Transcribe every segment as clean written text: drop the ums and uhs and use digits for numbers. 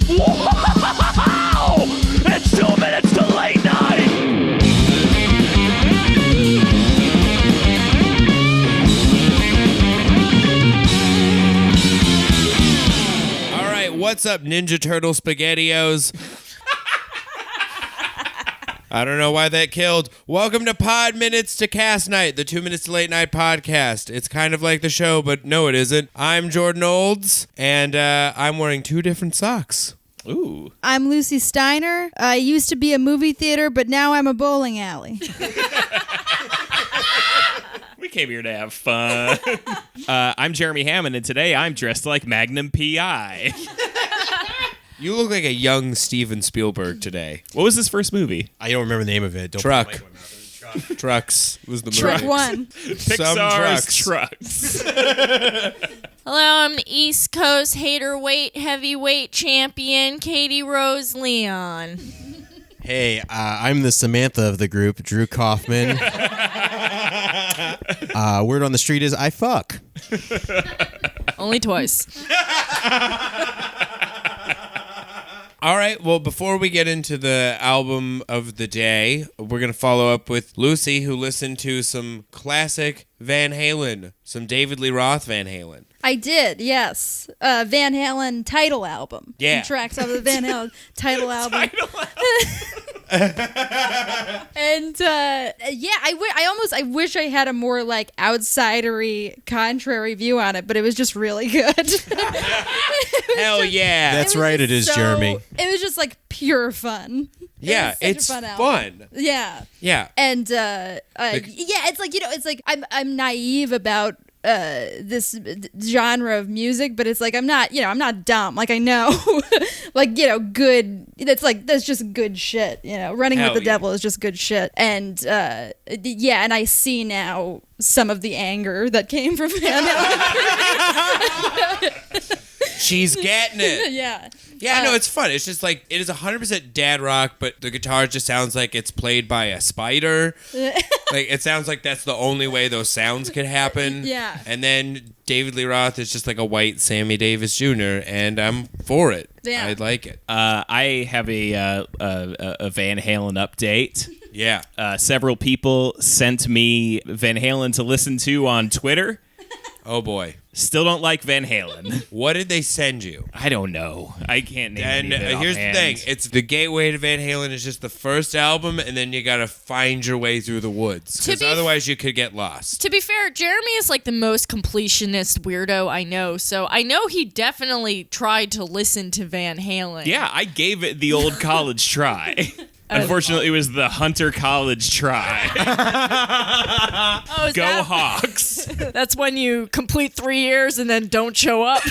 Wow! It's 2 minutes to late night! All right, what's up, Ninja Turtle SpaghettiOs? I don't know why that killed. Welcome to Pod Minutes to Cast Night, the 2 Minutes to Late Night podcast. It's kind of like the show, but no, it isn't. I'm Jordan Olds, and I'm wearing 2 different socks. Ooh. I'm Lucy Steiner. I used to be a movie theater, but now I'm a bowling alley. We came here to have fun. I'm Jeremy Hammond, and today I'm dressed like Magnum P.I. You look like a young Steven Spielberg today. What was his first movie? I don't remember the name of it. Don't Truck. put my mic in my mouth. Trucks was the movie. Truck one. Pixar's Trucks. Hello, I'm East Coast hater-weight heavyweight champion, Katie Rose Leon. Hey, I'm the Samantha of the group, Drew Kaufman. Word on the street is I fuck. Only twice. All right, well, before we get into the album of the day, we're going to follow up with Lucy, who listened to some classic Van Halen, some David Lee Roth Van Halen. I did, yes. Van Halen title album. Yeah. Some tracks off the Van Halen title album. And I wish I had a more like outsidery, contrary view on it, but it was just really good. Hell yeah. That's right, it is, Jeremy. It was just like pure fun. Yeah, it's it's fun. fun. Yeah. Yeah. And it's like, it's like I'm naive about this genre of music, but it's like I'm not dumb. Like I know, good. That's just good shit. Running Hell with the yeah. Devil is just good shit. And and I see now some of the anger that came from Van Halen. She's getting it. Yeah. Yeah, no, it's fun. It's just like, it is 100% dad rock, but the guitar just sounds like it's played by a spider. Like, it sounds like that's the only way those sounds could happen. Yeah. And then David Lee Roth is just like a white Sammy Davis Jr., and I'm for it. Yeah. I like it. I have a Van Halen update. Yeah. Several people sent me Van Halen to listen to on Twitter. Oh, boy. Still don't like Van Halen. What did they send you? I don't know. I can't name And any of it here's the offhand. thing. It's the gateway to Van Halen is just the first album, and then you got to find your way through the woods. Because otherwise you could get lost. To be fair, Jeremy is like the most completionist weirdo I know, so I know he definitely tried to listen to Van Halen. Yeah, I gave it the old college try. Unfortunately, it was the Hunter College try. Oh, Go Hawks. That's when you complete 3 years and then don't show up.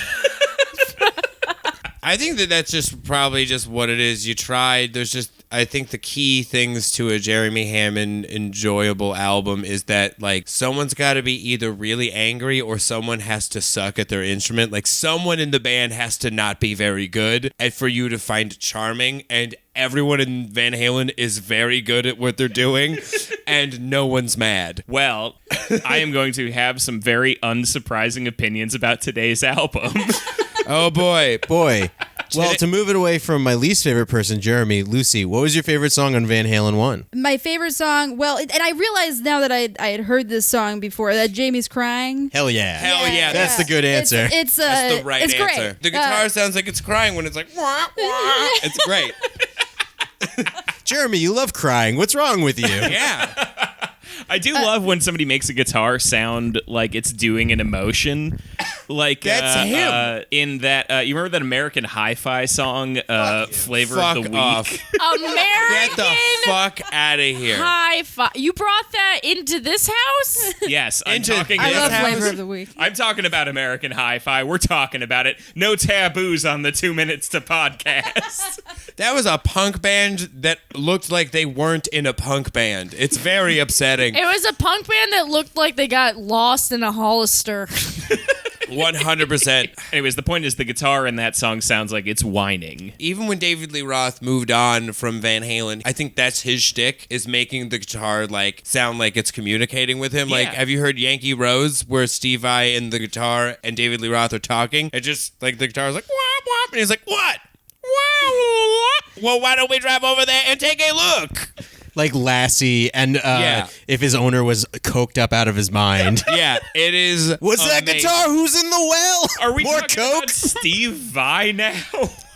I think that's just probably just what it is. You tried. There's just, I think the key things to a Jeremy Hammond enjoyable album is that like someone's got to be either really angry or someone has to suck at their instrument. Like someone in the band has to not be very good and for you to find it charming. And everyone in Van Halen is very good at what they're doing and no one's mad. Well, I am going to have some very unsurprising opinions about today's album. Oh boy. Well, to move it away from my least favorite person, Jeremy, Lucy, what was your favorite song on Van Halen 1? My favorite song, and I realized now that I had heard this song before, that Jamie's Crying. Hell yeah. Hell yeah. That's the good answer. It's That's the right it's answer. Great. The guitar sounds like it's crying when it's like, wah, wah. It's great. Jeremy, you love crying. What's wrong with you? Yeah. I do love when somebody makes a guitar sound like it's doing an emotion. Like That's him. In that, you remember that American Hi-Fi song, Flavor Fuck of the Week? off. Get American the fuck out of here. Hi-Fi. You brought that into this house? Yes, I'm Into- talking. I This love house- Flavor of the Week. I'm talking about American Hi-Fi. We're talking about it. No taboos on the 2 Minutes to podcast. That was a punk band that looked like they weren't in a punk band. It's very upsetting. It was a punk band that looked like they got lost in a Hollister. 100%. Anyways, the point is the guitar in that song sounds like it's whining. Even when David Lee Roth moved on from Van Halen, I think that's his shtick, is making the guitar like sound like it's communicating with him. Like, Yeah. have you heard Yankee Rose, where Steve Vai and the guitar and David Lee Roth are talking? It just like the guitar's like wop wop, and he's like, what? Well, why don't we drive over there and take a look? Like Lassie, and Yeah. if his owner was coked up out of his mind. Yeah, it is. What's that amazing. guitar? Who's in the well? Are we More talking coke? about Steve Vai now?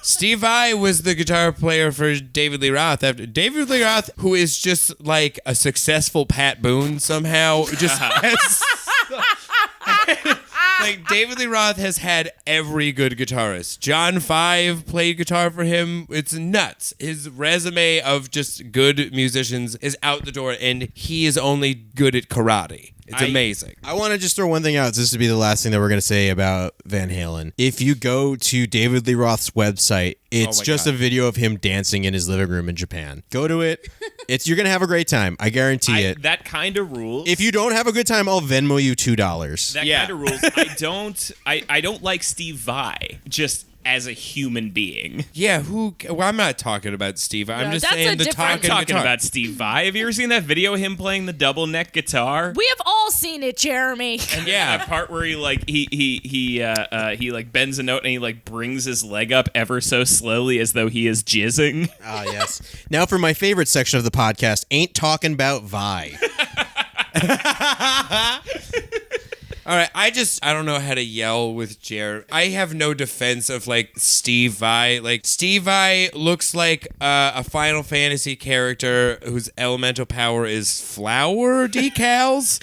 Steve Vai was the guitar player for David Lee Roth. David Lee Roth, who is just like a successful Pat Boone somehow, just has. Like David Lee Roth has had every good guitarist. John Five played guitar for him. It's nuts. His resume of just good musicians is out the door, and he is only good at karate. It's amazing. I want to just throw one thing out. This would be the last thing that we're going to say about Van Halen. If you go to David Lee Roth's website, it's my just God. a video of him dancing in his living room in Japan. Go to it. You're going to have a great time. I guarantee it. That kind of rules. If you don't have a good time, I'll Venmo you $2. That Yeah. kind of rules. I don't like Steve Vai just as a human being. Yeah, well, I'm not talking about Steve. I'm No, just that's saying a the different- I'm talking talking guitar. about Steve Vai. Have you ever seen that video of him playing the double neck guitar? We have all seen it, Jeremy. Yeah. That part where he like bends a note and he like brings his leg up ever so slowly as though he is jizzing. Ah, yes. Now for my favorite section of the podcast, Ain't Talking About Vi. All right, I don't know how to yell with Jared. I have no defense of like Steve Vai. Like Steve Vai looks like a Final Fantasy character whose elemental power is flower decals.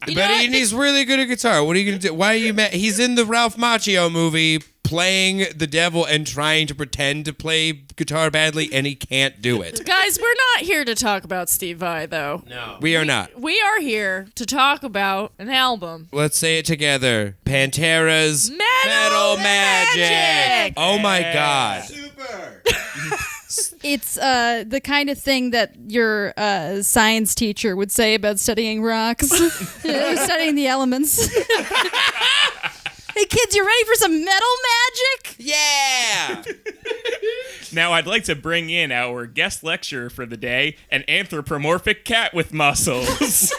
You know But what? he's really good at guitar. What are you gonna do? Why are you mad? He's in the Ralph Macchio movie playing the devil and trying to pretend to play guitar badly, and he can't do it. Guys, we're not here to talk about Steve Vai, though. No. We are not. We are here to talk about an album. Let's say it together. Pantera's Metal Magic! Oh my God. Super. It's the kind of thing that your science teacher would say about studying rocks, studying the elements. Hey kids, you ready for some metal magic? Yeah. Now I'd like to bring in our guest lecturer for the day, an anthropomorphic cat with muscles.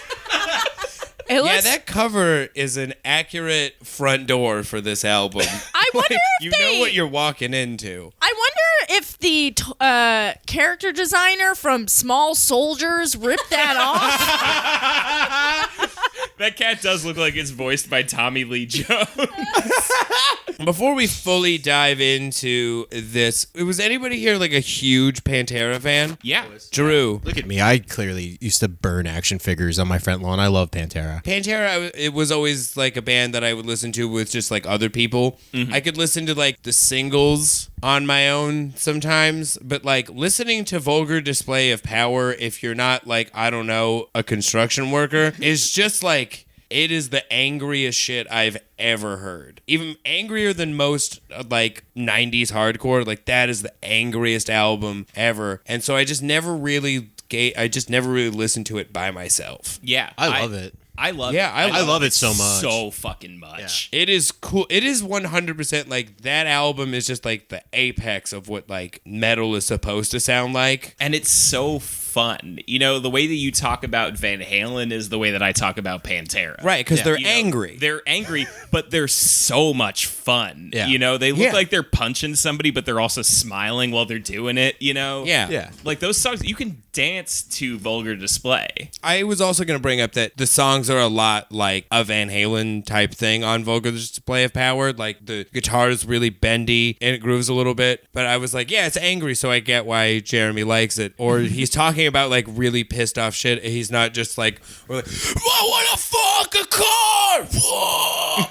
It Yeah, looks, that cover is an accurate front door for this album. I wonder if You they, know what you're walking into. I wonder if the character designer from Small Soldiers ripped that off. That cat does look like it's voiced by Tommy Lee Jones. Before we fully dive into this, was anybody here like a huge Pantera fan? Yeah. Drew. Look at me. I clearly used to burn action figures on my front lawn. I love Pantera. Pantera, it was always like a band that I would listen to with just like other people. I could listen to like the singles on my own sometimes, but like listening to Vulgar Display of Power, if you're not like, I don't know, a construction worker, is just like, it is the angriest shit I've ever heard. Even angrier than most like 90s hardcore. Like that is the angriest album ever. And so I just never really listened to it by myself. Yeah. I love it. I love Yeah, it. I love it so much. So fucking much. It is cool. It is 100% like that album is just like the apex of what like metal is supposed to sound like. And it's so fun. You know, the way that you talk about Van Halen is the way that I talk about Pantera. Right, because they're You know, angry. They're angry, but they're so much fun. Yeah. You know, they look Yeah. like they're punching somebody, but they're also smiling while they're doing it, you know? Yeah. Yeah. Like those songs, you can dance to Vulgar Display. I was also going to bring up that the songs are a lot like a Van Halen type thing on Vulgar Display of Power. Like the guitar is really bendy and it grooves a little bit. But I was like, yeah, it's angry, so I get why Jeremy likes it. Or he's talking about like really pissed off shit. He's not just like, I want to fuck a car. Whoa.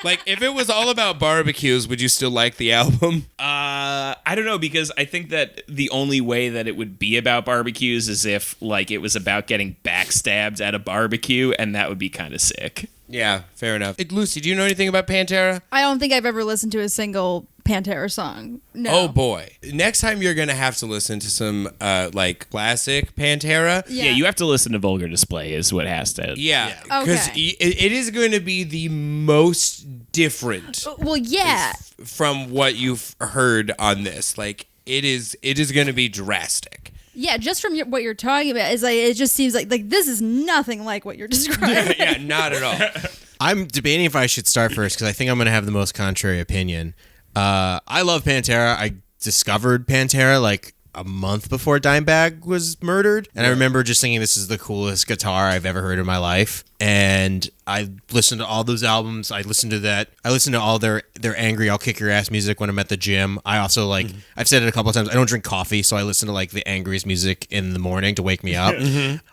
Like, if it was all about barbecues, would you still like the album? I don't know, because I think that the only way that it would be about barbecues is if like it was about getting backstabbed at a barbecue, and that would be kind of sick. Yeah, fair enough. Hey, Lucy, do you know anything about Pantera? I don't think I've ever listened to a single Pantera song. No. Oh boy. Next time you're going to have to listen to some like classic Pantera. Yeah, you have to listen to Vulgar Display is what has to. Yeah, Yeah. because Okay. it is going to be the most different Well, yeah. from what you've heard on this. Like it is going to be drastic. Yeah, just from what you're talking about, is like it just seems like this is nothing like what you're describing. Yeah, not at all. I'm debating if I should start first because I think I'm going to have the most contrary opinion. I love Pantera. I discovered Pantera like a month before Dimebag was murdered, and I remember just thinking this is the coolest guitar I've ever heard in my life. And I listened to all those albums. I listened to all their angry, I'll kick your ass music when I'm at the gym. I also like, I've said it a couple of times, I don't drink coffee, so I listen to like the angriest music in the morning to wake me up.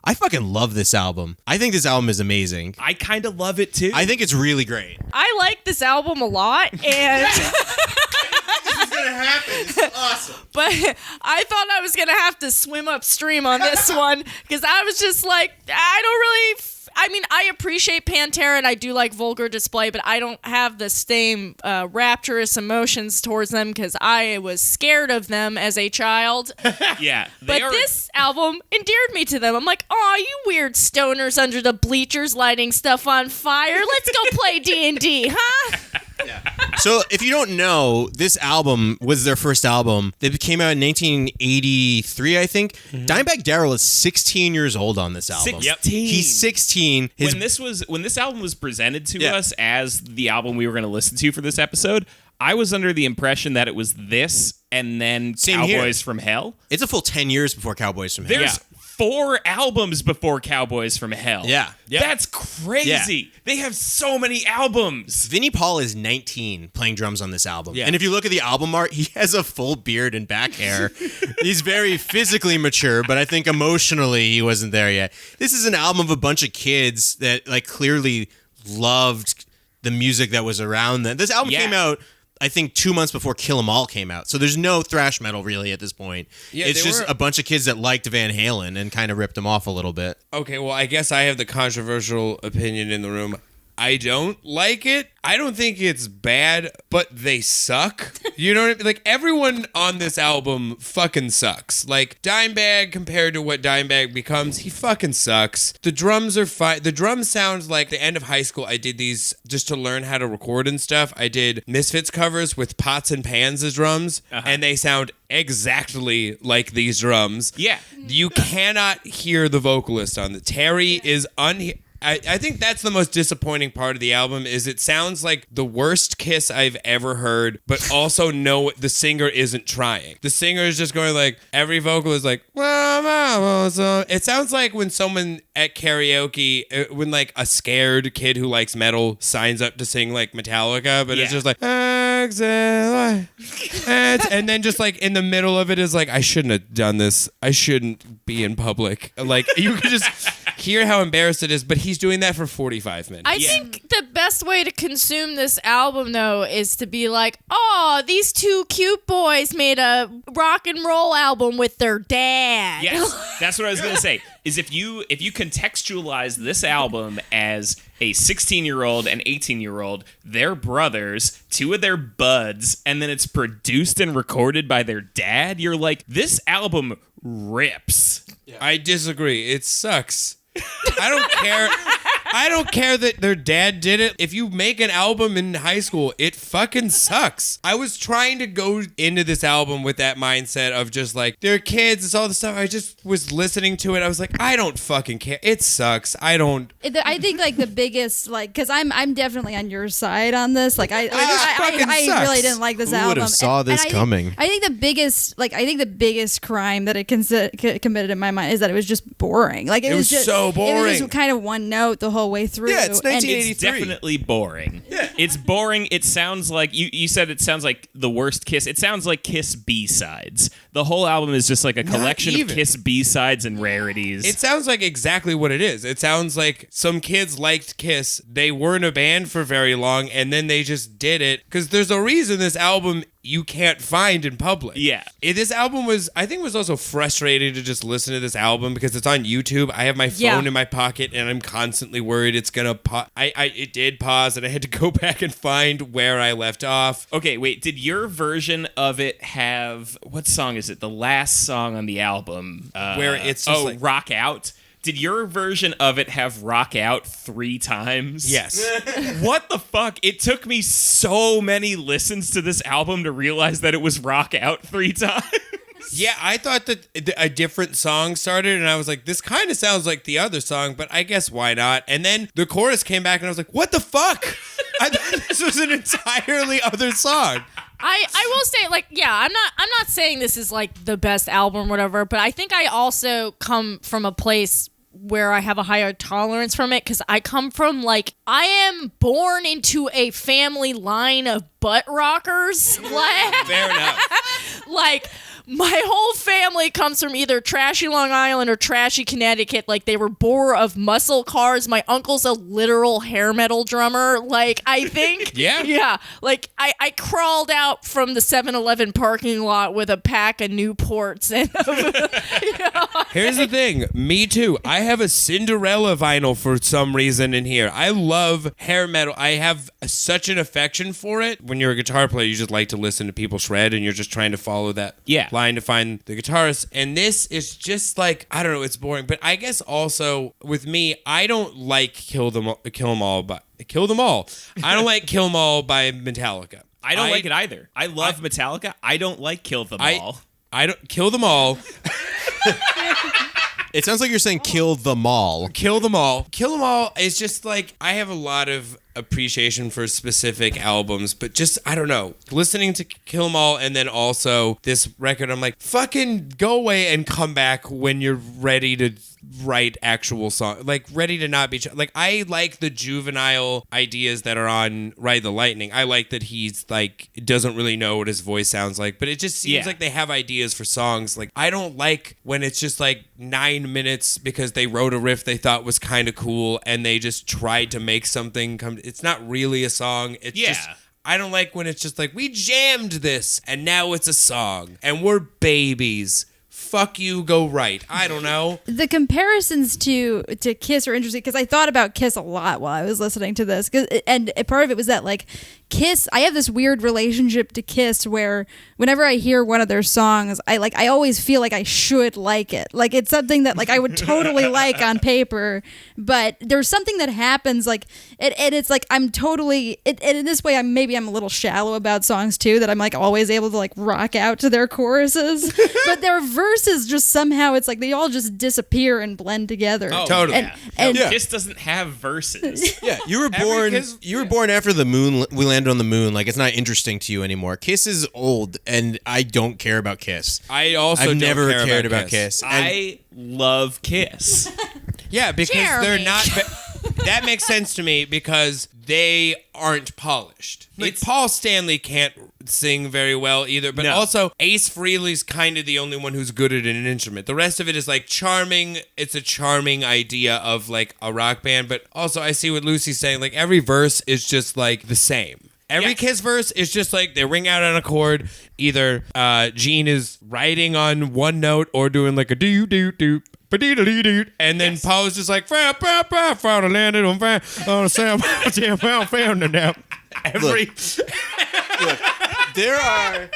I fucking love this album. I think this album is amazing. I kind of love it too. I think it's really great. I like this album a lot, and Gonna happen. It's awesome. but I thought I was gonna have to swim upstream on this one because I was just like, I don't really. I mean, I appreciate Pantera and I do like Vulgar Display, but I don't have the same rapturous emotions towards them because I was scared of them as a child. Yeah. But this album endeared me to them. I'm like, oh, you weird stoners under the bleachers lighting stuff on fire. Let's go play D&D, huh? So if you don't know, this album was their first album. They came out in 1983, I think. Dimebag Darrell is 16 years old on this album. 16. He's 16. When this album was presented to us as the album we were going to listen to for this episode, I was under the impression that it was this and then Same Cowboys here. from Hell. It's a full 10 years before Cowboys from Hell. There's 4 albums before Cowboys from Hell. Yeah. That's crazy. They have so many albums. Vinnie Paul is 19 playing drums on this album. Yeah. And if you look at the album art, he has a full beard and back hair. He's very physically mature, but I think emotionally he wasn't there yet. This is an album of a bunch of kids that like clearly loved the music that was around them. This album came out, I think, 2 months before Kill 'Em All came out. So there's no thrash metal really at this point. Yeah, it's they just were- a bunch of kids that liked Van Halen and kind of ripped him off a little bit. Okay, well, I guess I have the controversial opinion in the room. I don't like it. I don't think it's bad, but they suck. You know what I mean? Like, everyone on this album fucking sucks. Like, Dimebag compared to what Dimebag becomes, he fucking sucks. The drums are fine. The drums sound like the end of high school. I did these just to learn how to record and stuff. I did Misfits covers with pots and pans as drums, and they sound exactly like these drums. Yeah. You cannot hear the vocalist on the Terry is I think that's the most disappointing part of the album is it sounds like the worst Kiss I've ever heard, but also the singer isn't trying. The singer is just going like, every vocal is like, it sounds like when someone at karaoke, when like a scared kid who likes metal signs up to sing like Metallica, but it's just like, and then just like in the middle of it is like, I shouldn't have done this. I shouldn't be in public. Like you could just hear how embarrassed it is, but he's doing that for 45 minutes. I think the best way to consume this album, though, is to be like, oh, these 2 cute boys made a rock and roll album with their dad. Yes, that's what I was going to say. Is if you contextualize this album as a 16-year-old and 18-year-old, they're brothers, 2 of their buds, and then it's produced and recorded by their dad, you're like, this album rips. I disagree. It sucks. I don't care. I don't care that their dad did it. If you make an album in high school, it fucking sucks. I was trying to go into this album with that mindset of just like, they're kids, it's all the stuff. I just was listening to it. I was like, I don't fucking care. It sucks. I think like the biggest, like, because I'm definitely on your side on this. Like I sucks. really didn't like this Who album. would have saw this coming? I think the biggest crime that it committed in my mind is that it was just boring. Like it was just so boring. It was just kind of one note the whole way through. Yeah, it's and 1983. It's definitely boring. Yeah. It's boring. It sounds like you said it sounds like the worst Kiss. It sounds like Kiss B-sides. The whole album is just like a collection of Kiss B-sides and rarities. It sounds like exactly what it is. It sounds like some kids liked Kiss. They weren't a band for very long, and then they just did it. Because there's a reason this album you can't find in public. Yeah. This album was also frustrating to just listen to this album because it's on YouTube. I have my phone in my pocket and I'm constantly worried it's gonna pause. It did pause and I had to go back and find where I left off. Okay, wait, did your version of it have, what song is it? The last song on the album. Where it's just like, Rock Out. Did your version of it have Rock Out 3 times? yes. What the fuck? It took me so many listens to this album to realize that it was Rock Out 3 times. Yeah, I thought that a different song started, and I was like, this kind of sounds like the other song, but I guess why not? And then the chorus came back, and I was like, what the fuck? I thought this was an entirely other song. I will say, like, yeah, I'm not saying this is like the best album or whatever, but I think I also come from a place where I have a higher tolerance from it, because I come from, like, I am born into a family line of butt rockers. Fair enough. Like, my whole family comes from either trashy Long Island or trashy Connecticut. Like, they were bore of muscle cars. My uncle's a literal hair metal drummer. Like, I think... Yeah. Like, I crawled out from the 7-Eleven parking lot with a pack of Newports. And Here's the thing. Me too. I have a Cinderella vinyl for some reason in here. I love hair metal. I have such an affection for it. When you're a guitar player, you just like to listen to people shred, and you're just trying to follow that line to find the guitarist. And this is just like, I don't know, it's boring. But I guess also with me, I don't like Kill Them All. I don't like Kill Them All by Metallica. I don't like it either. I love Metallica. I don't like Kill Them All. I don't Kill Them All. It sounds like you're saying kill them all. Kill Them All. Kill Them All is just like, I have a lot of appreciation for specific albums, but just, I don't know, listening to Kill Them All and then also this record, I'm like, fucking go away and come back when you're ready to write actual songs, like ready to not be like, I like the juvenile ideas that are on Ride the Lightning. I like that he's like doesn't really know what his voice sounds like, but it just seems like they have ideas for songs. Like, I don't like when it's just like 9 minutes because they wrote a riff they thought was kind of cool and they just tried to make something come. It's not really a song. It's just, I don't like when it's just like, we jammed this and now it's a song and we're babies. Fuck you, go right. I don't know. The comparisons to Kiss are interesting because I thought about Kiss a lot while I was listening to this. And part of it was that, like, Kiss, I have this weird relationship to Kiss where whenever I hear one of their songs, I always feel like I should like it. Like, it's something that, like, I would totally like on paper, but there's something that happens, like, and it's like I'm totally, and in this way, I'm a little shallow about songs too, that I'm like always able to like rock out to their choruses, but their verses just somehow, it's like they all just disappear and blend together. Oh, totally. And Kiss doesn't have verses. Yeah, you were born after the moon. We landed on the moon. Like, it's not interesting to you anymore. Kiss is old, and I don't care about Kiss. I've never cared about Kiss. I love Kiss. Yeah, because they're not. That makes sense to me because they aren't polished. Like, Paul Stanley can't sing very well either, but also Ace Frehley's kind of the only one who's good at an instrument. The rest of it is like charming. It's a charming idea of like a rock band, but also I see what Lucy's saying. Like, every verse is just like the same. Every Kiss verse is just like they ring out on a chord. Either Gene is writing on one note or doing like a do-do-do. And then Paul's just like, found landed on every. Look, there are.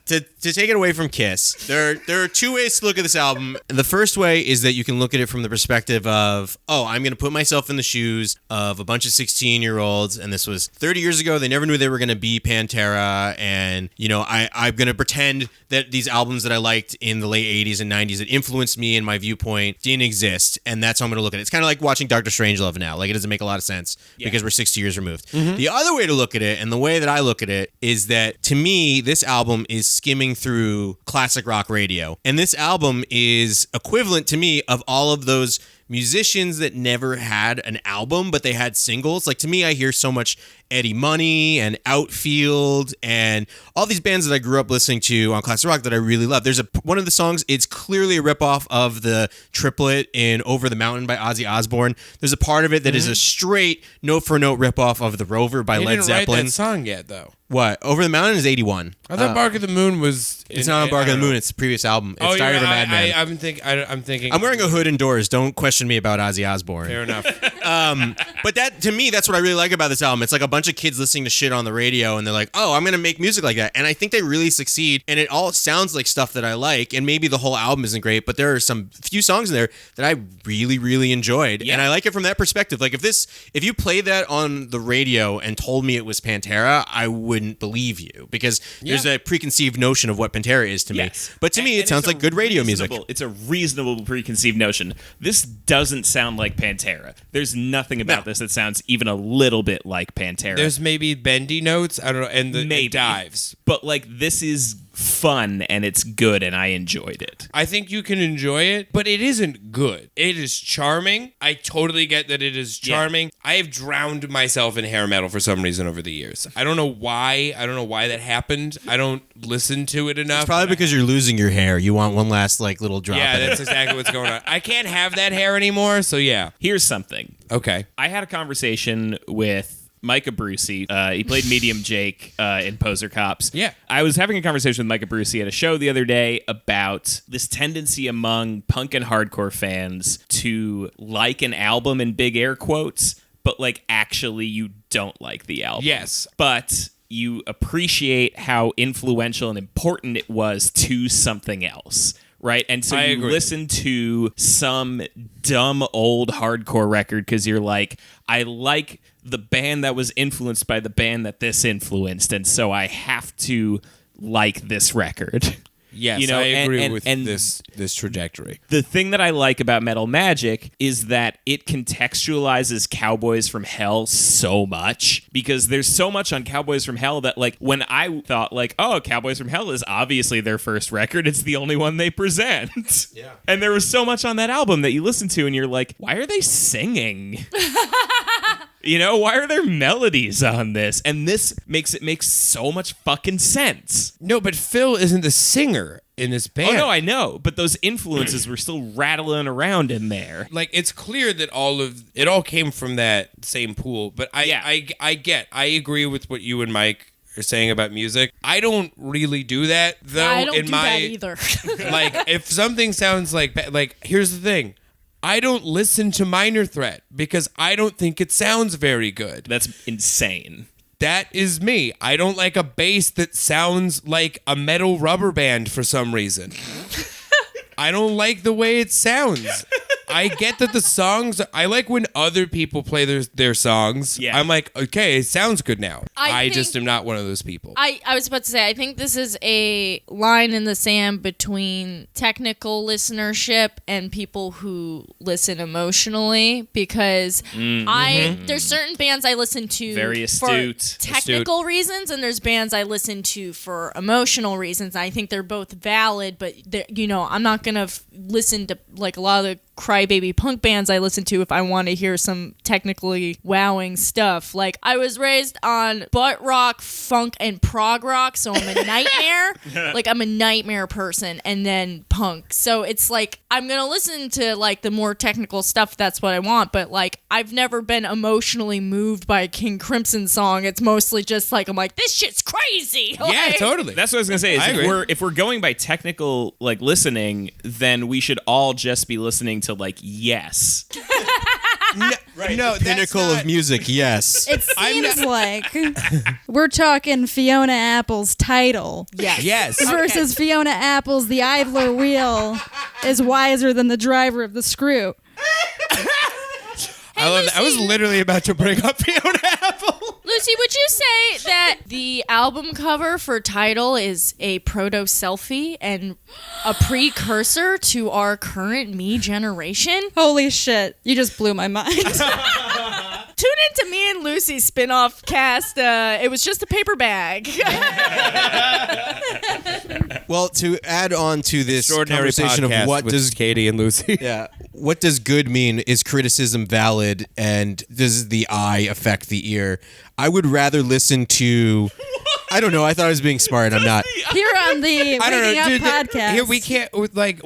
To take it away from Kiss, there are two ways to look at this album. The first way is that you can look at it from the perspective of, I'm going to put myself in the shoes of a bunch of 16-year-olds, and this was 30 years ago. They never knew they were going to be Pantera, and, I'm going to pretend that these albums that I liked in the late 80s and 90s that influenced me and my viewpoint didn't exist, and that's how I'm going to look at it. It's kind of like watching Dr. Strangelove now. Like, it doesn't make a lot of sense because we're 60 years removed. Mm-hmm. The other way to look at it, and the way that I look at it, is that, to me, this album is skimming through classic rock radio. And this album is equivalent to me of all of those musicians that never had an album, but they had singles. Like, to me, I hear so much Eddie Money and Outfield and all these bands that I grew up listening to on classic rock that I really love. There's one of the songs, it's clearly a ripoff of the triplet in Over the Mountain by Ozzy Osbourne. There's a part of it that is a straight note-for-note ripoff of The Rover by Led Zeppelin. Didn't write that song yet, though. What? Over the Mountain is 81. I thought Bark of the Moon was... It's not on Bark of the Moon. It's the previous album. It's Diary of a Madman. I'm thinking... I'm wearing a hood indoors. Don't question me about Ozzy Osbourne. Fair enough. But that, to me, that's what I really like about this album. It's like a bunch of kids listening to shit on the radio, and they're like, I'm going to make music like that. And I think they really succeed, and it all sounds like stuff that I like, and maybe the whole album isn't great, but there are some few songs in there that I really, really enjoyed. Yeah. And I like it from that perspective. Like, if you played that on the radio and told me it was Pantera, I would wouldn't believe you because there's a preconceived notion of what Pantera is to me. But to me, it sounds like good radio music. It's a reasonable preconceived notion. This doesn't sound like Pantera. There's nothing about this that sounds even a little bit like Pantera. There's maybe bendy notes, I don't know, and the dives. But like this is fun and it's good and I enjoyed it. I think you can enjoy it, but it isn't good. It is charming. I totally get that it is charming. I have drowned myself in hair metal for some reason over the years. I don't know why. I don't know why that happened. I don't listen to it enough. It's probably because you're losing your hair. You want one last like little drop. Yeah, that's exactly what's going on. I can't have that hair anymore, so yeah. Here's something. Okay. I had a conversation with Micah Brucey. He played Medium Jake in Poser Cops. Yeah. I was having a conversation with Micah Brucey at a show the other day about this tendency among punk and hardcore fans to like an album in big air quotes, but like actually you don't like the album. Yes. But you appreciate how influential and important it was to something else. Right? And so you listen to some dumb old hardcore record because you're like, I like the band that was influenced by the band that this influenced, and so I have to like this record. Yes, you know, I agree and with this trajectory. The thing that I like about Metal Magic is that it contextualizes Cowboys from Hell so much, because there's so much on Cowboys from Hell that, like, when I thought, like, oh, Cowboys from Hell is obviously their first record, it's the only one they present. Yeah. And there was so much on that album that you listen to and you're like, why are they singing? You know, why are there melodies on this? And this makes so much fucking sense. No, but Phil isn't the singer in this band. Oh, no, I know. But those influences were still rattling around in there. Like, it's clear that it all came from that same pool. But I agree with what you and Mike are saying about music. I don't really do that, though. I don't do that either. Like, if something sounds like, here's the thing. I don't listen to Minor Threat because I don't think it sounds very good. That's insane. That is me. I don't like a bass that sounds like a metal rubber band for some reason. I don't like the way it sounds. I get that the songs, I like when other people play their songs. Yeah. I'm like, okay, it sounds good now. I think- just am not one of those people. I was about to say, I think this is a line in the sand between technical listenership and people who listen emotionally, because there's certain bands I listen to Very astute. for technical reasons, and there's bands I listen to for emotional reasons. I think they're both valid, but I'm not gonna listen to like a lot of the crybaby punk bands I listen to if I want to hear some technically wowing stuff. Like, I was raised on butt rock, funk, and prog rock, so I'm a nightmare. Like, I'm a nightmare person, and then punk. So it's like, I'm gonna listen to like the more technical stuff, that's what I want, but like, I've never been emotionally moved by a King Crimson song. It's mostly just like, I'm like, this shit's crazy. Yeah, Like, totally. That's what I was gonna say. Is I agree. if we're going by technical like listening, then we should all just be listening to like Yes. No, that's Pinnacle not- of music, yes. It seems like we're talking Fiona Apple's Title Yes. Yes. versus Fiona Apple's The Idler Wheel is wiser than the driver of the screw. I love that. I was literally about to bring up Fiona Apple. Lucy, would you say that the album cover for Tidal is a proto-selfie and a precursor to our current me generation? Holy shit. You just blew my mind. Tune into me and Lucy's spin-off cast. It was just a paper bag. Well, to add on to this Extraordinary conversation podcast of what with does Katie and Lucy. what does good mean? Is criticism valid? And does the eye affect the ear? I would rather listen to. I don't know. I thought I was being smart. I'm not. Here on the I don't Waking know, Up dude. podcast. Here we can't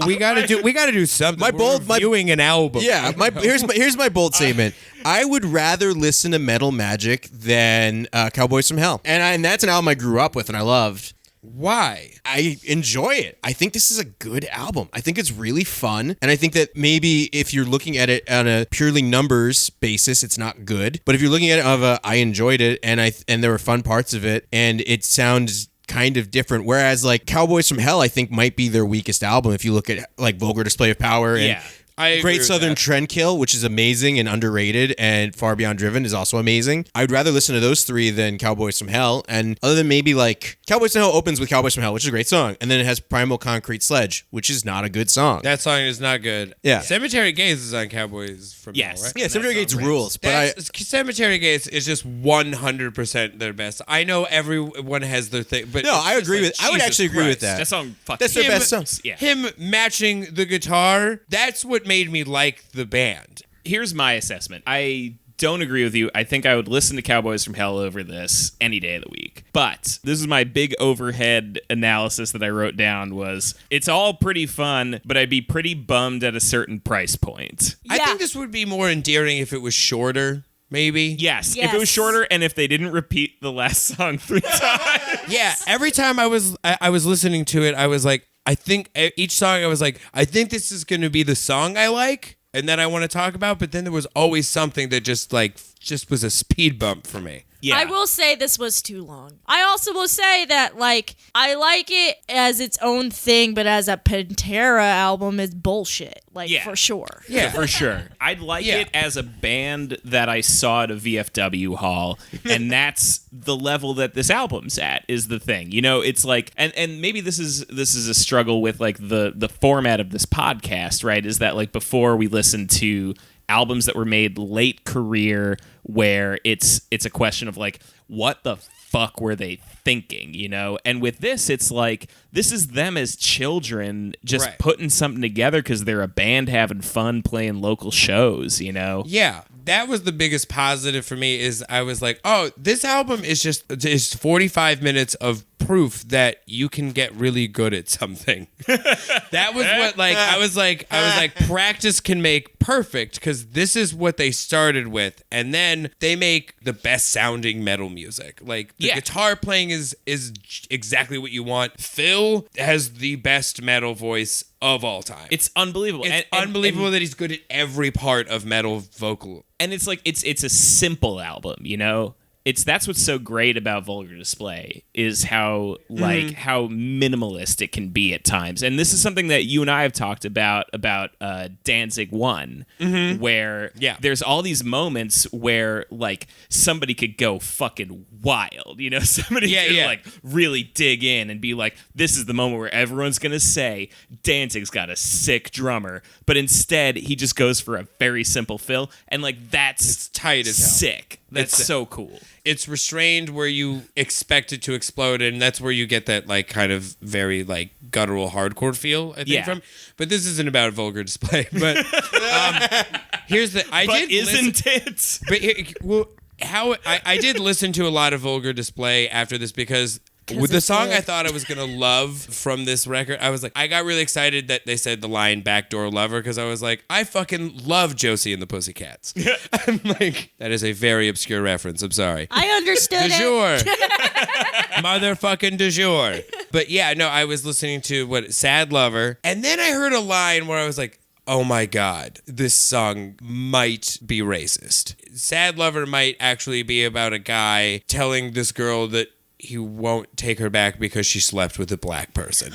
we gotta do something. We're reviewing an album. Yeah, here's my bold statement. I would rather listen to Metal Magic than Cowboys from Hell, and that's an album I grew up with and I loved. Why? I enjoy it. I think this is a good album. I think it's really fun. And I think that maybe if you're looking at it on a purely numbers basis, it's not good. But if you're looking at it I enjoyed it and there were fun parts of it and it sounds kind of different. Whereas like Cowboys from Hell, I think might be their weakest album if you look at like Vulgar Display of Power and I agree Great with Southern that. Trendkill, which is amazing and underrated, and Far Beyond Driven is also amazing. I'd rather listen to those three than Cowboys from Hell. And other than maybe like Cowboys from Hell opens with Cowboys from Hell, which is a great song, and then it has Primal Concrete Sledge, which is not a good song. That song is not good. Yeah. Cemetery Gates is on Cowboys from Yes. Hell, right? Yeah, Cemetery Gates rules, but Cemetery Gates is just 100% their best. I know everyone has their thing, but No, it's I just agree like, with. I would Jesus actually agree with Christ. that. That song fucking That's their best song. Yeah. Him matching the guitar, that's what made me like the band. Here's my assessment. I don't agree with you. I think I would listen to Cowboys from Hell over this any day of the week. But this is my big overhead analysis that I wrote down was it's all pretty fun, but I'd be pretty bummed at a certain price point. I Yeah. think this would be more endearing if it was shorter, maybe. Yes, if Yes. it was shorter and if they didn't repeat the last song 3 times. Yeah, every time I was listening to it, I was like, I think each song I was like, I think this is going to be the song I like and that I want to talk about, but then there was always something that just was a speed bump for me. Yeah. I will say this was too long. I also will say that, like, I like it as its own thing, but as a Pantera album is bullshit. Like, Yeah. for sure. Yeah, For sure. I'd like Yeah. it as a band that I saw at a VFW hall, and that's the level that this album's at, is the thing. You know, it's like, and maybe this is a struggle with like the format of this podcast, right? Is that like before we listen to albums that were made late career where it's a question of like, what the fuck were they thinking, you know? And with this, it's like, this is them as children just Right. putting something together because they're a band having fun playing local shows, you know? Yeah, that was the biggest positive for me is I was like, oh, this album is just 45 minutes of proof that you can get really good at something. That was what I was like practice can make perfect because this is what they started with, and then they make the best sounding metal music. Like the Yeah. guitar playing is exactly what you want. Phil has the best metal voice of all time. It's unbelievable. It's unbelievable that he's good at every part of metal vocal. And it's like it's a simple album, you know? That's what's so great about Vulgar Display is how how minimalist it can be at times. And this is something that you and I have talked about Danzig 1, where there's all these moments where like somebody could go fucking wild, you know? Somebody could like really dig in and be like, this is the moment where everyone's gonna say Danzig's got a sick drummer, but instead he just goes for a very simple fill, and like that's tight as hell. sick. That's It's- so cool. It's restrained where you expect it to explode, and that's where you get that like kind of very like guttural hardcore feel. I think Yeah. from. But this isn't about Vulgar Display. But here's the I But did listen, isn't it? but I did listen to a lot of Vulgar Display after this because. With the it's song good. I thought I was gonna love from this record, I was like, I got really excited that they said the line "backdoor lover" because I was like, I fucking love Josie and the Pussycats. I'm like, that is a very obscure reference. I'm sorry. I understood Du it. jour. Motherfucking du jour. But yeah, no, I was listening to Sad Lover, and then I heard a line where I was like, oh my God, this song might be racist. Sad Lover might actually be about a guy telling this girl that he won't take her back because she slept with a black person.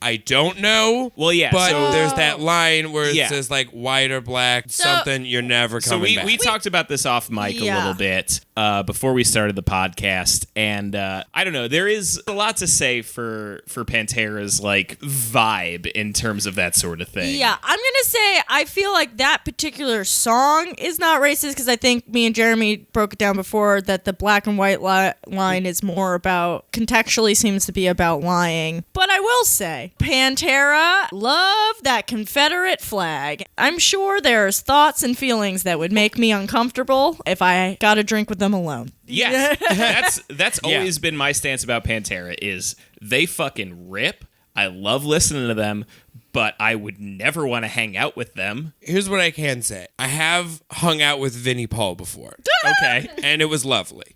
I don't know. Well, yeah, But so- there's that line where it Yeah. says like white or black, something, you're never So coming back. we talked about this off mic a Yeah. little bit before we started the podcast, and I don't know. There is a lot to say for Pantera's like vibe in terms of that sort of thing. Yeah, I'm gonna say I feel like that particular song is not racist because I think me and Jeremy broke it down before that the black and white line is more about contextually seems to be about lying. But I will say Pantera love that Confederate flag. I'm sure there's thoughts and feelings that would make me uncomfortable if I got a drink with them alone. Yes, that's always been my stance about Pantera. Is they fucking rip. I love listening to them, but I would never want to hang out with them. Here's what I can say. I have hung out with Vinnie Paul before. Okay. And it was lovely.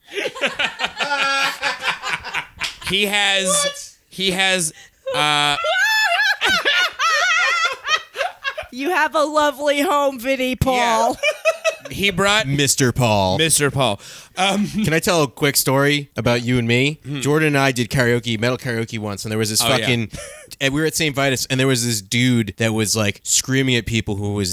He has You have a lovely home, Vinnie Paul. he brought Mr. Paul. Mr. Paul. Can I tell a quick story about you and me? Jordan and I did metal karaoke once, and there was this fucking... And we were at St. Vitus, and there was this dude that was like screaming at people who were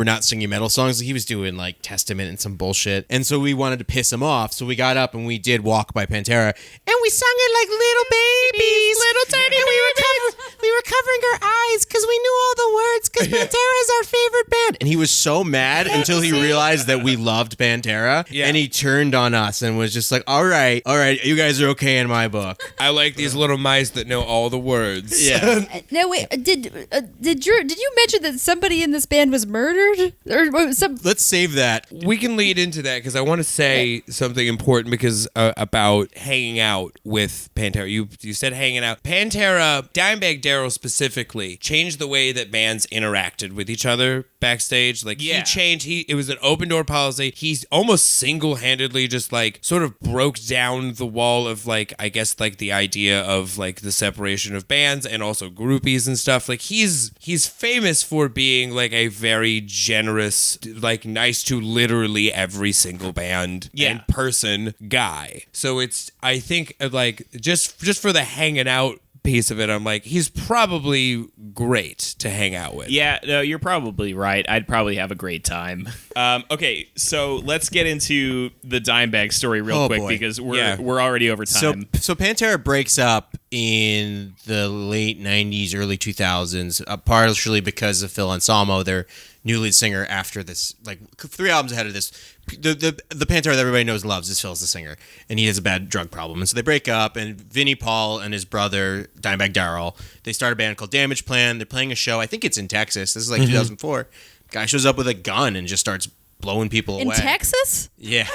not singing metal songs. He was doing like Testament and some bullshit. And so we wanted to piss him off. So we got up and we did Walk by Pantera, and we sung it like little babies, little tiny babies. We were covering our eyes because we knew all the words because Pantera is our favorite band. And he was so mad until he realized that we loved Pantera, and he turned on us and was just like, all right, you guys are okay in my book. I like these little mice that know all the words. Yeah. No, wait. Did you mention that somebody in this band was murdered or some? Let's save that. We can lead into that because I want to say something important because about hanging out with Pantera. You said hanging out. Pantera, Dimebag Darrell specifically, changed the way that bands interacted with each other backstage. Like he changed. It was an open door policy. He's almost single-handedly just like sort of broke down the wall of like I guess like the idea of like the separation of bands and also groupies and stuff. Like he's famous for being like a very generous, like nice to literally every single band and person guy. So it's I think like just for the hanging out piece of it, I'm like, he's probably great to hang out with. Yeah, no, you're probably right. I'd probably have a great time. Okay, so let's get into the Dimebag story real quick because we're already over time. So Pantera breaks up in the late 90s, early 2000s, partially because of Phil Anselmo, their new lead singer after this, like 3 albums ahead of this. The Pantera that everybody knows and loves is Phil's the singer, and he has a bad drug problem. And so they break up, and Vinnie Paul and his brother, Dimebag Darrell, they start a band called Damage Plan. They're playing a show. I think it's in Texas. This is like 2004. Guy shows up with a gun and just starts blowing people away. In Texas? Yeah.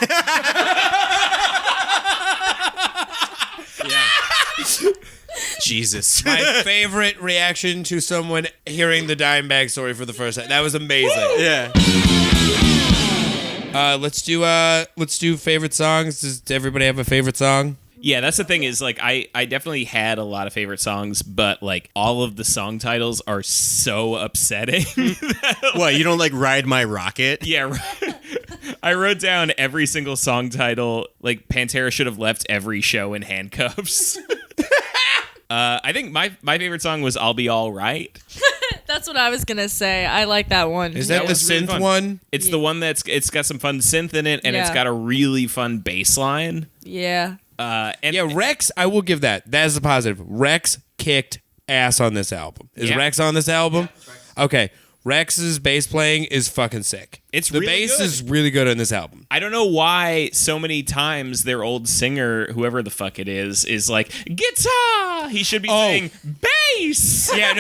Jesus. My favorite reaction to someone hearing the Dimebag story for the first time. That was amazing. Yeah. Let's do favorite songs. Does everybody have a favorite song? Yeah, that's the thing is, like, I definitely had a lot of favorite songs, but, like, all of the song titles are so upsetting. What, you don't like Ride My Rocket? Yeah, right. I wrote down every single song title. Like, Pantera should have left every show in handcuffs. I think my favorite song was I'll Be All Right. That's what I was going to say. I like that one. Is that the was really synth fun. one? It's the one it's got some fun synth in it, and it's Yeah. got a really fun bass line. Yeah. Rex, I will give that. That is a positive. Rex kicked ass on this album. Is Rex on this album? Yeah, okay. Rex's bass playing is fucking sick. It's the really bass good. is really good on this album. I don't know why so many times their old singer, whoever the fuck it is like, guitar! He should be saying bass! Yeah,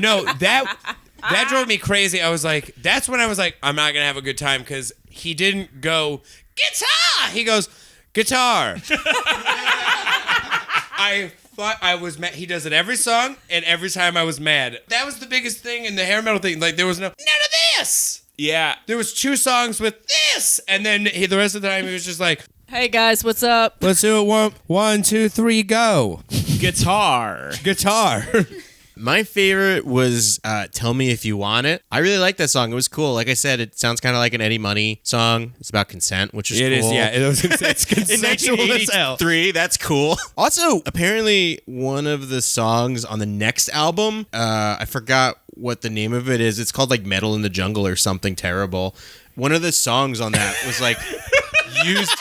no, that drove me crazy. I was like, that's when I was like, I'm not going to have a good time because he didn't go, guitar! He goes, guitar. I thought I was mad. He does it every song, and every time I was mad. That was the biggest thing in the hair metal thing. Like, there was none of this. Yeah. There was 2 songs with this, and then the rest of the time he was just like, Hey guys, what's up? let's do it. 1, 2, 3, go. Guitar. Guitar. My favorite was Tell Me If You Want It. I really like that song. It was cool. Like I said, it sounds kind of like an Eddie Money song. It's about consent, which is cool. It is, yeah. It's consensual as hell. 1983, that's cool. Also, apparently, one of the songs on the next album, I forgot what the name of it is. It's called like Metal in the Jungle or something terrible. One of the songs on that was like used...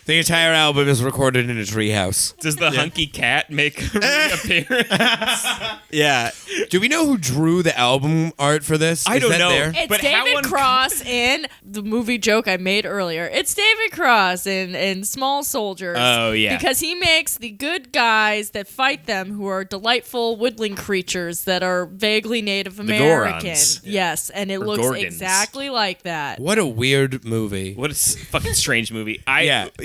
The entire album is recorded in a treehouse. Does the hunky cat make a reappearance? Yeah. Do we know who drew the album art for this? I Is don't that know. there? It's But how David Cross in the movie joke I made earlier. It's David Cross in Small Soldiers. Oh, yeah. Because he makes the good guys that fight them, who are delightful woodland creatures that are vaguely Native American. Gorons. Yes, and it looks Gorgons. exactly like that. What a weird movie. What a fucking strange movie.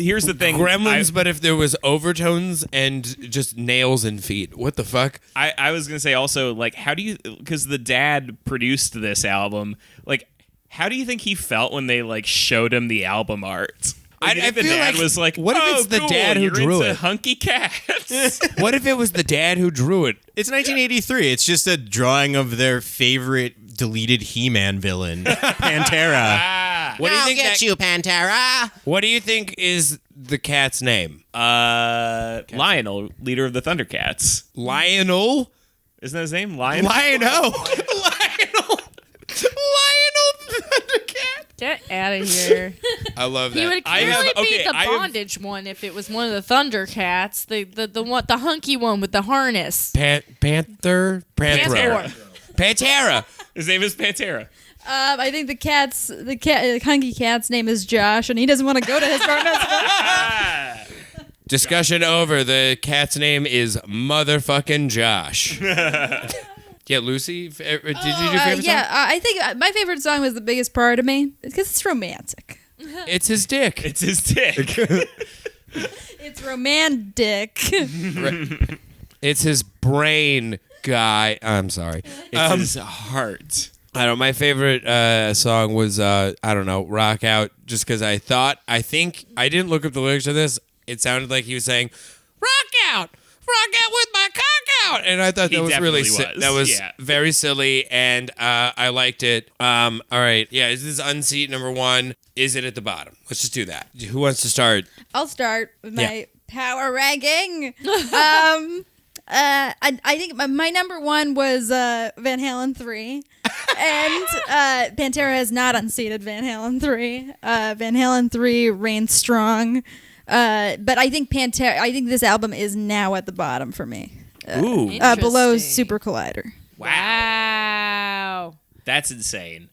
Here's the thing. Gremlins, but if there was overtones and just nails and feet. What the fuck? I was going to say also, like, how do you... Because the dad produced this album. Like, how do you think he felt when they, like, showed him the album art? Like, I the feel dad like- was like, what if it's the cool, dad who you're drew into it? hunky cats. What if it was the dad who drew it? It's 1983. It's just a drawing of their favorite deleted He-Man villain, Pantera. What do you think? you, Pantera. What do you think is the cat's name? Lionel, leader of the Thundercats. Lionel. Isn't that his name? Lionel. Lionel. Thundercat. Get out of here. I love that. He would I clearly have- be okay, the I have- bondage one if it was one of the Thundercats, the hunky one with the harness. Panther. Pantera. His name is Pantera. I think the hunky cat's name is Josh, and he doesn't want to go to his bar mitzvah. Discussion over. The cat's name is motherfucking Josh. Yeah, Lucy. Did you do your favorite song? I think my favorite song was "The Biggest Part of Me" because it's romantic. It's his dick. It's his dick. It's romantic. It's his brain, guy. I'm sorry. It's his heart. I don't know. My favorite song was I don't know, "Rock Out," just because I think I didn't look up the lyrics of this. It sounded like he was saying, "Rock out with my cock out," and I thought He that was really definitely was, that was yeah. very silly, and I liked it. All right, yeah. Is this unseat number one? Is it at the bottom? Let's just do that. Who wants to start? I'll start with my Yeah. power ranking. I think my number one was Van Halen 3. And Pantera has not unseated Van Halen 3. Van Halen 3 reigns strong. But I think this album is now at the bottom for me. Ooh. Below Interesting. Super Collider. Wow. That's insane.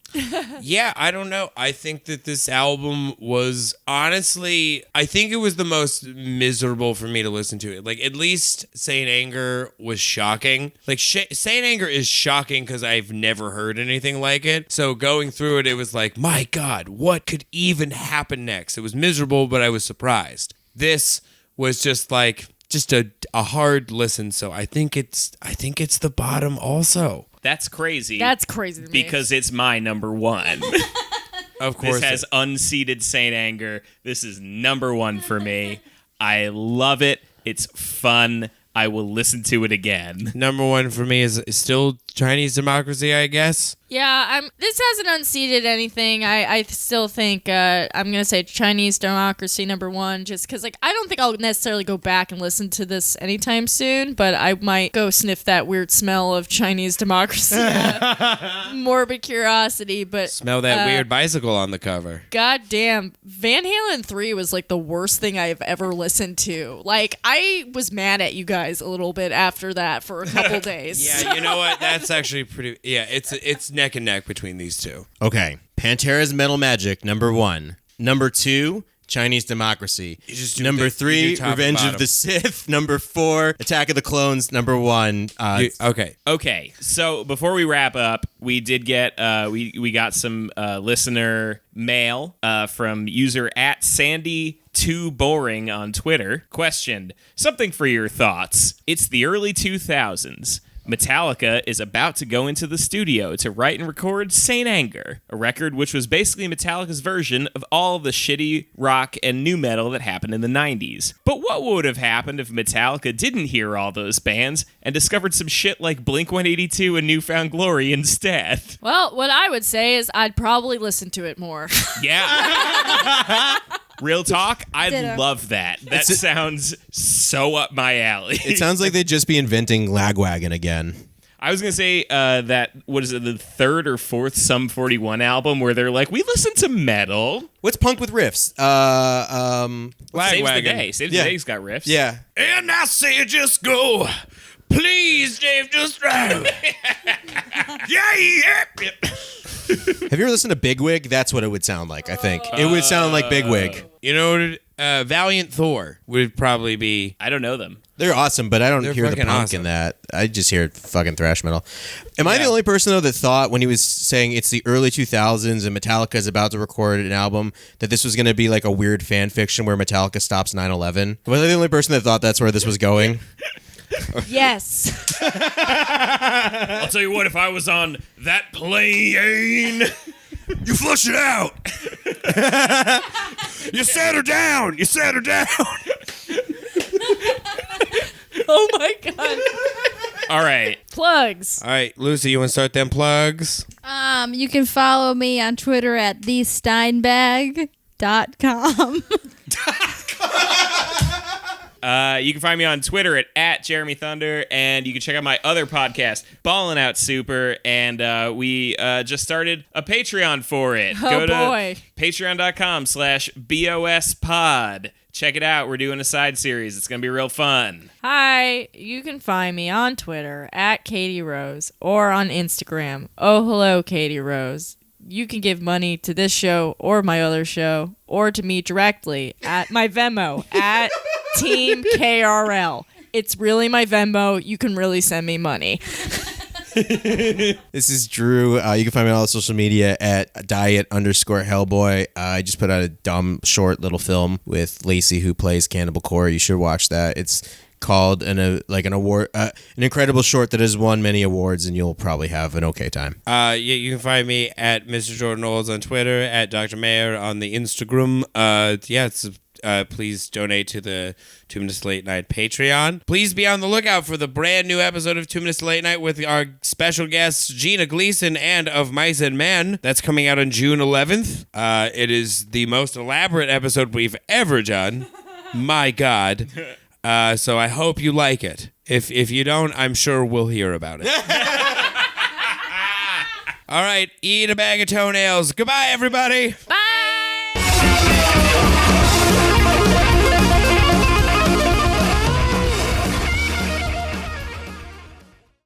Yeah, I don't know. I think that this album was honestly, I think it was the most miserable for me to listen to. Like, at least Saint Anger was shocking. Like, Saint Anger is shocking because I've never heard anything like it. So going through it, it was like, my God, what could even happen next? It was miserable, but I was surprised. This was just like, just a hard listen. So I think it's the bottom also. That's crazy. That's crazy to me. because it's my number one. Of course. This has unseated Saint Anger. This is number one for me. I love it. It's fun. I will listen to it again. Number one for me is still Chinese Democracy, I guess. Yeah, this hasn't unseated anything. I still think I'm gonna say Chinese Democracy number one, just because like I don't think I'll necessarily go back and listen to this anytime soon, but I might go sniff that weird smell of Chinese Democracy. Morbid curiosity, but Smell that weird bicycle on the cover. goddamn, Van Halen 3 was like the worst thing I've ever listened to. Like I was mad at you guys a little bit after that for a couple days. Yeah, you know what? That's actually pretty. Yeah, it's neck and neck between these two. Okay, Pantera's Metal Magic, number one. Number two, Chinese Democracy. just do Number you three, do top and Revenge of bottom. the Sith. Number four, Attack of the Clones. Number one, Okay. Okay, so before we wrap up, we did get we got some listener mail from user at Sandy2Boring on Twitter. Question: something for your thoughts. It's the early 2000s. Metallica is about to go into the studio to write and record Saint Anger, a record which was basically Metallica's version of all of the shitty rock and nu metal that happened in the 90s. But what would have happened if Metallica didn't hear all those bands and discovered some shit like Blink-182 and Newfound Glory instead? Well, what I would say is I'd probably listen to it more. Yeah. Real talk, I Ditto. love that. That sounds so up my alley. it sounds like they'd just be inventing Lagwagon again. I was going to say that, what is it, the third or fourth Sum 41 album where they're like, we listen to metal. What's punk with riffs? Saves the Day. Saves Yeah. the Day's got riffs. Yeah. And I say just go. Please, Dave, just drive. yeah. Have you ever listened to Bigwig? That's what it would sound like, I think. It would sound like Bigwig. You know, Valiant Thor would probably be. I don't know them. They're awesome, but I don't They're hear the fucking punk awesome. in that. I just hear fucking thrash metal. Am I the Yeah. only person, though, that thought when he was saying it's the early 2000s and Metallica is about to record an album that this was going to be like a weird fan fiction where Metallica stops 9/11? Was I the only person that thought that's where this was going? Yes. I'll tell you what, if I was on that plane... You flush it out. You sat her down. Oh my god. All right. Plugs. All right, Lucy, you want to start them plugs? You can follow me on Twitter at thesteinbag.com. You can find me on Twitter at Jeremy Thunder, and you can check out my other podcast, Ballin' Out Super, and we just started a Patreon for it. Oh, Go to boy. patreon.com/BOSpod. Check it out. We're doing a side series. It's going to be real fun. Hi, you can find me on Twitter at Katie Rose or on Instagram. Oh, hello, Katie Rose. You can give money to this show or my other show or to me directly at my Venmo at Team KRL. It's really my Venmo. You can really send me money. This is Drew. You can find me on all social media at diet_Hellboy. I just put out a dumb, short little film with Lacey, who plays Cannibal Corey. You should watch that. It's called an incredible short that has won many awards, and you'll probably have an okay time. Yeah, you can find me at Mr. Jordan Olds on Twitter, at Dr. Mayer on the Instagram. Please donate to the 2 Minutes Late Night Patreon. Please be on the lookout for the brand new episode of 2 Minutes Late Night with our special guests Gina Gleason and Of Mice and Men. That's coming out on June 11th. It is the most elaborate episode we've ever done. My God. So I hope you like it. If you don't, I'm sure we'll hear about it. All right, eat a bag of toenails. Goodbye, everybody.